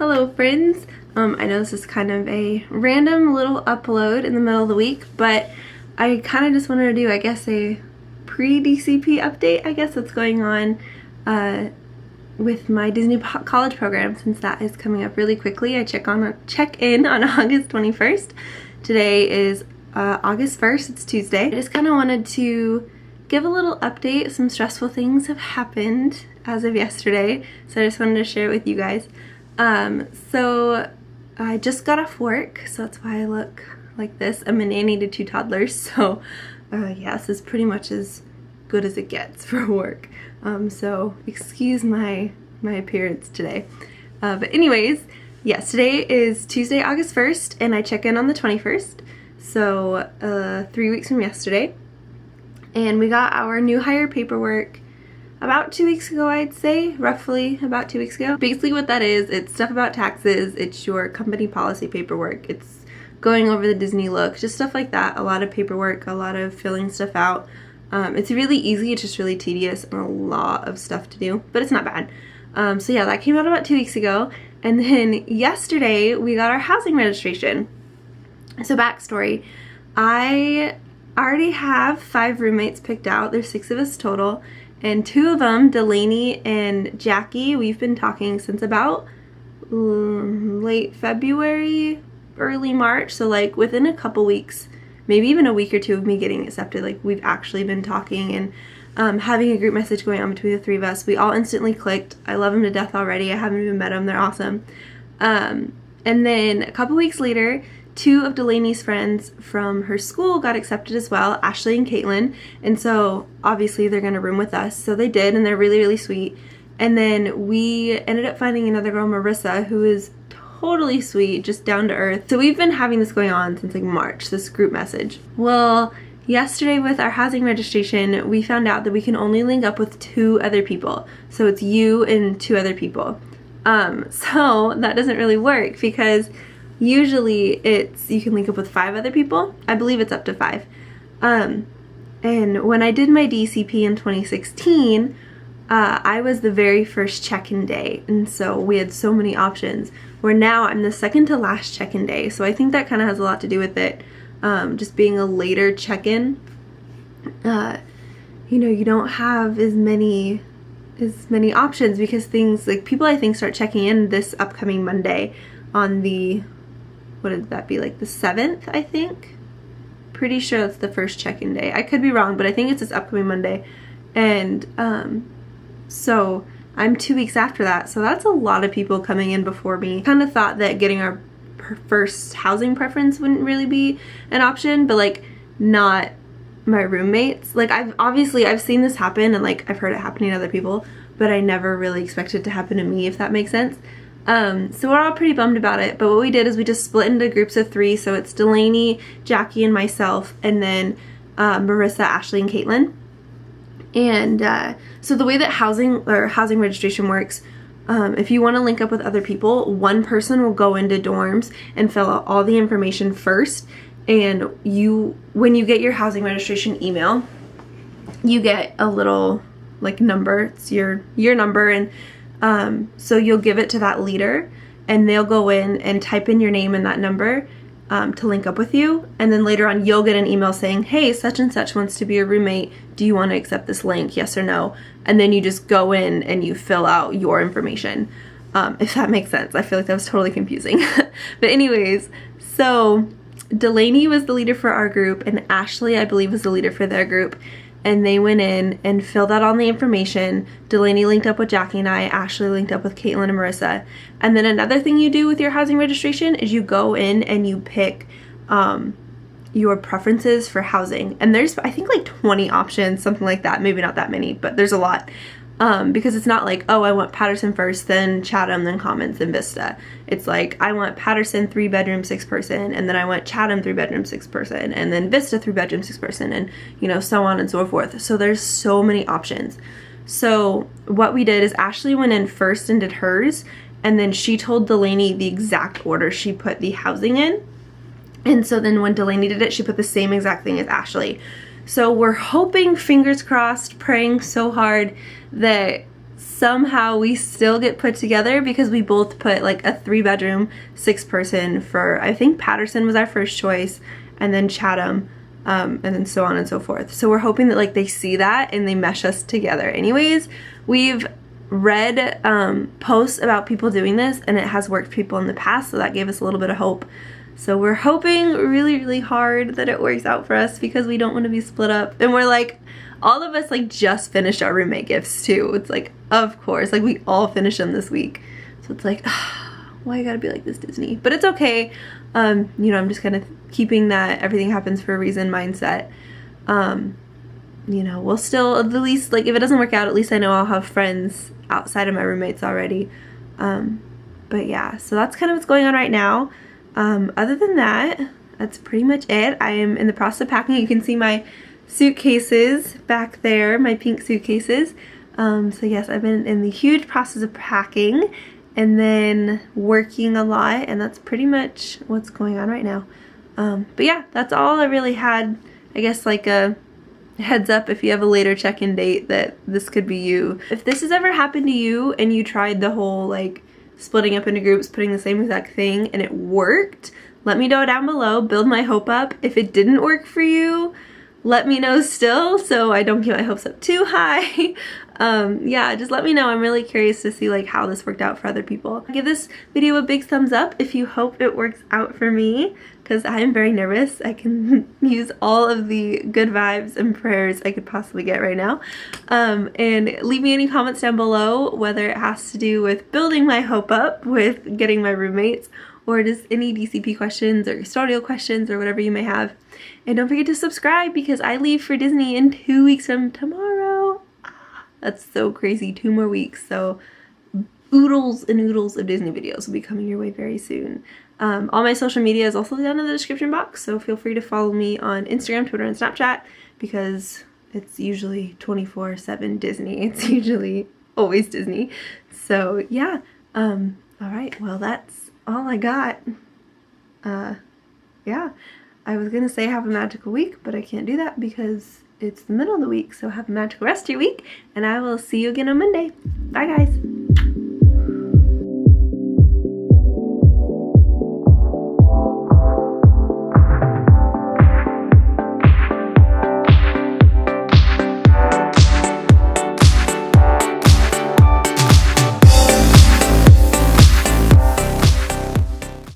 Hello friends. I know this is kind of a random little upload in the middle of the week, but I kind of just wanted to do, I guess, a pre-DCP update, I guess, what's going on with my Disney college program, since that is coming up really quickly. I check in on August 21st. Today is August 1st, it's Tuesday. I just kind of wanted to give a little update. Some stressful things have happened as of yesterday, so I just wanted to share it with you guys. So I just got off work, so that's why I look like this. I'm a nanny to 2 toddlers, so yeah, this is pretty much as good as it gets for work. So excuse my appearance today. But anyways, yes, today is Tuesday, August 1st, and I check in on the 21st, so 3 weeks from yesterday. And we got our new hire paperwork about 2 weeks ago, I'd say, roughly about 2 weeks ago. Basically what that is, it's stuff about taxes, it's your company policy paperwork, it's going over the Disney look, just stuff like that. A lot of paperwork, a lot of filling stuff out. It's really easy, it's just really tedious and a lot of stuff to do, but it's not bad. So yeah, that came out about 2 weeks ago. And then yesterday we got our housing registration. So backstory, I already have 5 roommates picked out. There's 6 of us total, and 2 of them, Delaney and Jackie, we've been talking since about late February, early March, so like within a couple weeks, maybe even a week or 2 of me getting accepted. Like, we've actually been talking and having a group message going on between the 3 of us. We all instantly clicked. I love them to death already. I haven't even met them. They're awesome. And then a couple weeks later, 2 of Delaney's friends from her school got accepted as well, Ashley and Caitlin, and so obviously they're gonna room with us. So they did, and they're really, really sweet. And then we ended up finding another girl, Marissa, who is totally sweet, just down to earth. So we've been having this going on since like March, this group message. Well, yesterday with our housing registration, we found out that we can only link up with 2 other people. So it's you and 2 other people. So that doesn't really work, because usually you can link up with 5 other people. I believe it's up to 5. And when I did my DCP in 2016, I was the very first check-in day, and so we had so many options, where now I'm the second to last check-in day. So I think that kind of has a lot to do with it, just being a later check-in. You know, you don't have as many options, because things like people, I think, start checking in this upcoming Monday on the, what did that be, like the 7th, I think? Pretty sure that's the first check-in day. I could be wrong, but I think it's this upcoming Monday. And so I'm 2 weeks after that, so that's a lot of people coming in before me. Kind of thought that getting our first housing preference wouldn't really be an option, but like not my roommates. Like, I've seen this happen, and like I've heard it happening to other people, but I never really expected it to happen to me, if that makes sense. So we're all pretty bummed about it, but what we did is we just split into groups of 3, so it's Delaney, Jackie, and myself, and then Marissa, Ashley, and Caitlin. And so the way that housing registration works, if you want to link up with other people, one person will go into dorms and fill out all the information first, and when you get your housing registration email, you get a little like number. It's your number, and so you'll give it to that leader, and they'll go in and type in your name and that number to link up with you. And then later on, you'll get an email saying, hey, such and such wants to be a roommate. Do you want to accept this link? Yes or no? And then you just go in and you fill out your information, if that makes sense. I feel like that was totally confusing. But anyways, so Delaney was the leader for our group, and Ashley, I believe, was the leader for their group. And they went in and filled out all the information. Delaney linked up with Jackie and I. Ashley linked up with Caitlin and Marissa. And then another thing you do with your housing registration is you go in and you pick your preferences for housing. And there's, I think, like 20 options, something like that. Maybe not that many, but there's a lot. Because it's not like, oh, I want Patterson first, then Chatham, then Commons, then Vista. It's like, I want Patterson 3-bedroom 6-person, and then I want Chatham 3-bedroom 6-person, and then Vista 3-bedroom 6-person, and you know, so on and so forth. So there's so many options. So what we did is Ashley went in first and did hers, and then she told Delaney the exact order she put the housing in. And so then when Delaney did it, she put the same exact thing as Ashley. So we're hoping, fingers crossed, praying so hard that somehow we still get put together because we both put like a 3-bedroom, 6-person for, I think Patterson was our first choice, and then Chatham, and then so on and so forth. So we're hoping that like they see that and they mesh us together. Anyways, we've read posts about people doing this and it has worked for people in the past, so that gave us a little bit of hope. So we're hoping really, really hard that it works out for us because we don't want to be split up. And we're like, all of us like just finished our roommate gifts too. It's like, of course, like we all finished them this week. So it's like, why you gotta be like this, Disney? But it's okay. You know, I'm just kind of keeping that everything happens for a reason mindset. You know, we'll still, at least, like, if it doesn't work out, at least I know I'll have friends outside of my roommates already. But yeah, so that's kind of what's going on right now. Other than that, that's pretty much it. I am in the process of packing. You can see my suitcases back there, my pink suitcases. So yes, I've been in the huge process of packing and then working a lot, and that's pretty much what's going on right now. But yeah, that's all I really had. I guess like a heads up if you have a later check-in date that this could be you. If this has ever happened to you and you tried the whole like splitting up into groups, putting the same exact thing, and it worked, let me know down below, build my hope up. If it didn't work for you, let me know still so I don't get my hopes up too high. Yeah, just let me know. I'm really curious to see like how this worked out for other people. Give this video a big thumbs up if you hope it works out for me, because I'm very nervous. I can use all of the good vibes and prayers I could possibly get right now. And leave me any comments down below, whether it has to do with building my hope up with getting my roommates, or just any DCP questions or custodial questions or whatever you may have. And don't forget to subscribe because I leave for Disney in 2 weeks from tomorrow. That's so crazy, 2 more weeks. So oodles and oodles of Disney videos will be coming your way very soon. All my social media is also down in the description box, so feel free to follow me on Instagram, Twitter, and Snapchat because it's usually 24/7 Disney. It's usually always Disney. So yeah, all right, well that's all I got. Yeah, I was gonna say have a magical week, but I can't do that because it's the middle of the week, so have a magical rest of your week, and I will see you again on Monday. Bye guys.